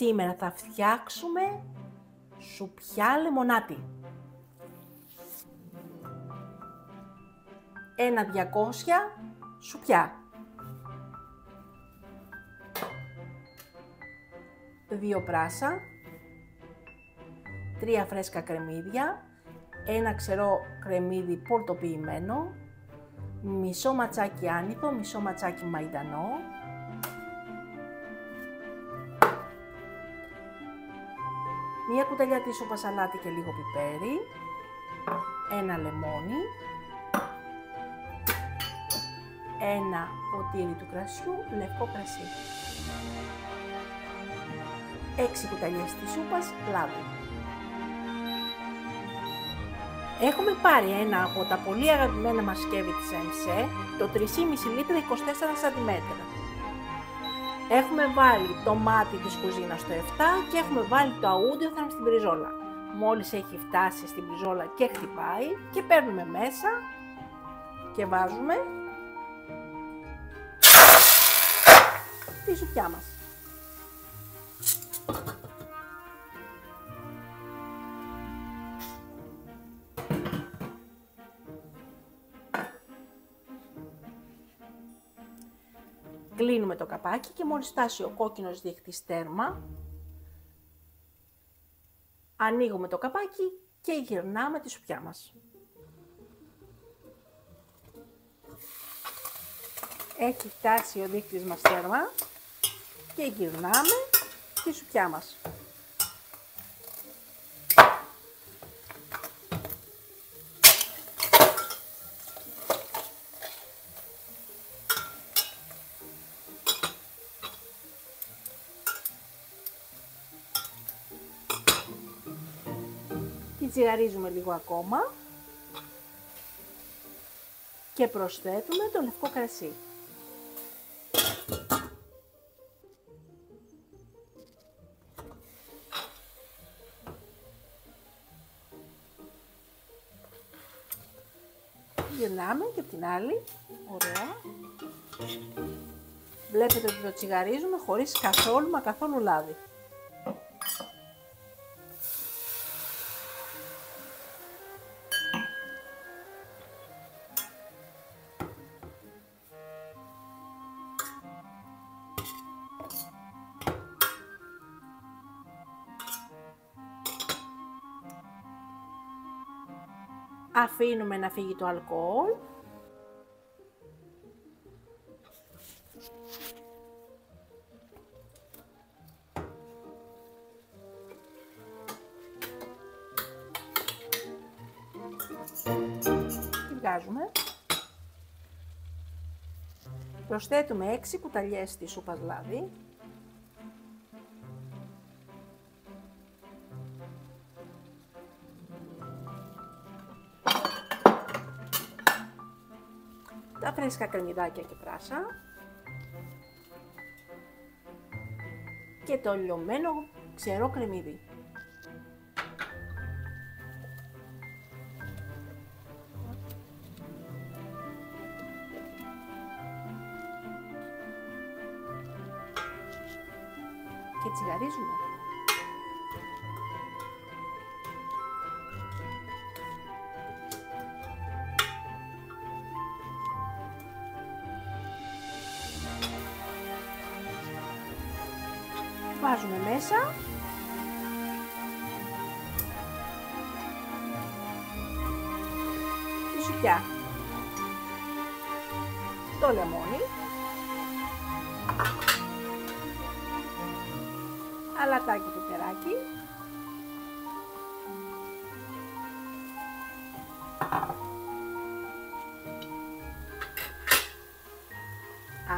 Σήμερα θα φτιάξουμε σουπιά λεμονάτι. Ένα 200 σουπιά. 2 πράσα. 3 φρέσκα κρεμμύδια. Ένα ξερό κρεμμύδι πορτοποιημένο. Μισό ματσάκι άνηθο, μισό ματσάκι μαϊντανό. Μία κουταλιά της σούπας αλάτι και λίγο πιπέρι. Ένα λεμόνι. Ένα ποτήρι του κρασιού, λευκό κρασί. 6 κουταλιές της σούπας λάδι. Έχουμε πάρει ένα από τα πολύ αγαπημένα μας σκεύη της ΕΜΣΕ, το 3,5 λίτρα 24 cm. Έχουμε βάλει το μάτι της κουζίνας στο 7 και έχουμε βάλει το αούντιοθραμ στην μπριζόλα. Μόλις έχει φτάσει στην μπριζόλα και χτυπάει και παίρνουμε μέσα και βάζουμε τη σουπιά μας. Κλείνουμε το καπάκι και μόλις φτάσει ο κόκκινος δείχτης τέρμα, ανοίγουμε το καπάκι και γυρνάμε τη σουπιά μας. Έχει φτάσει ο δείχτης μας τέρμα και γυρνάμε τη σουπιά μας. Τη τσιγαρίζουμε λίγο ακόμα και προσθέτουμε το λευκό κρασί. Γυρνάμε και από την άλλη, ωραία. Βλέπετε ότι το τσιγαρίζουμε χωρίς καθόλου λάδι. Αφήνουμε να φύγει το αλκοόλ. Και βγάζουμε. Προσθέτουμε 6 κουταλιές της σούπας λάδι. Τα φρέσκα κρεμμυδάκια και πράσα και το λιωμένο ξερό κρεμμύδι. Και τσιγαρίζουμε. Βάζουμε μέσα τη σουπιά, το λεμόνι, αλατάκι και πιπεράκι,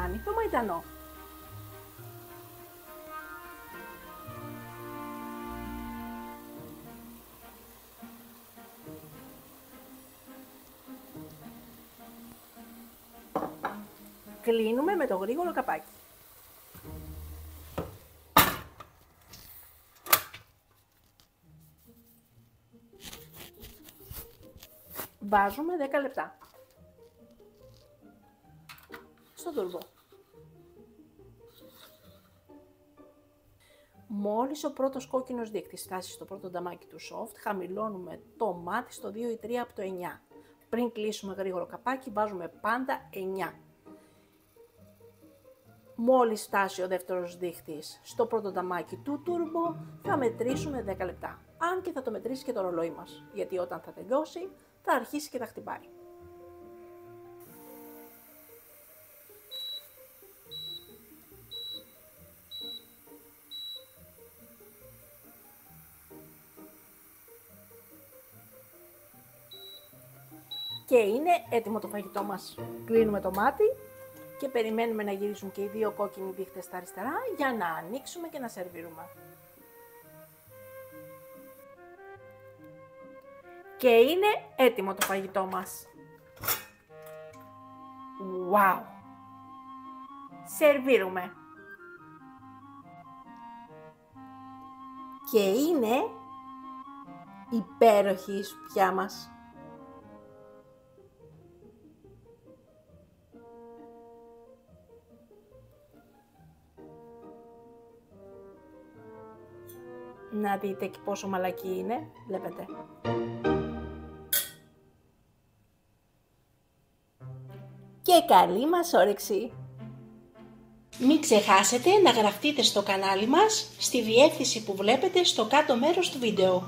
άνηθο μαϊντανό. Κλείνουμε με το γρήγορο καπάκι. Βάζουμε 10 λεπτά στο τουρμπό. Μόλις ο πρώτος κόκκινος δείκτης φτάσει στο πρώτο νταμάκι του soft, χαμηλώνουμε το μάτι στο 2 ή 3 από το 9. Πριν κλείσουμε γρήγορο καπάκι, βάζουμε πάντα 9. Μόλις φτάσει ο δεύτερος δείκτης στο πρώτο νταμάκι του turbo, θα μετρήσουμε 10 λεπτά. Αν και θα το μετρήσει και το ρολόι μας, γιατί όταν θα τελειώσει, θα αρχίσει και θα χτυπάει. Και είναι έτοιμο το φαγητό μας. Κλείνουμε το μάτι και περιμένουμε να γυρίσουν και οι δύο κόκκινοι δείχτες στα αριστερά για να ανοίξουμε και να σερβίρουμε. Και είναι έτοιμο το φαγητό μας. Wow! Σερβίρουμε. Και είναι υπέροχη η σουπιά μας. Να δείτε και πόσο μαλακή είναι, βλέπετε. Και καλή μας όρεξη! Μην ξεχάσετε να γραφτείτε στο κανάλι μας στη διεύθυνση που βλέπετε στο κάτω μέρος του βίντεο.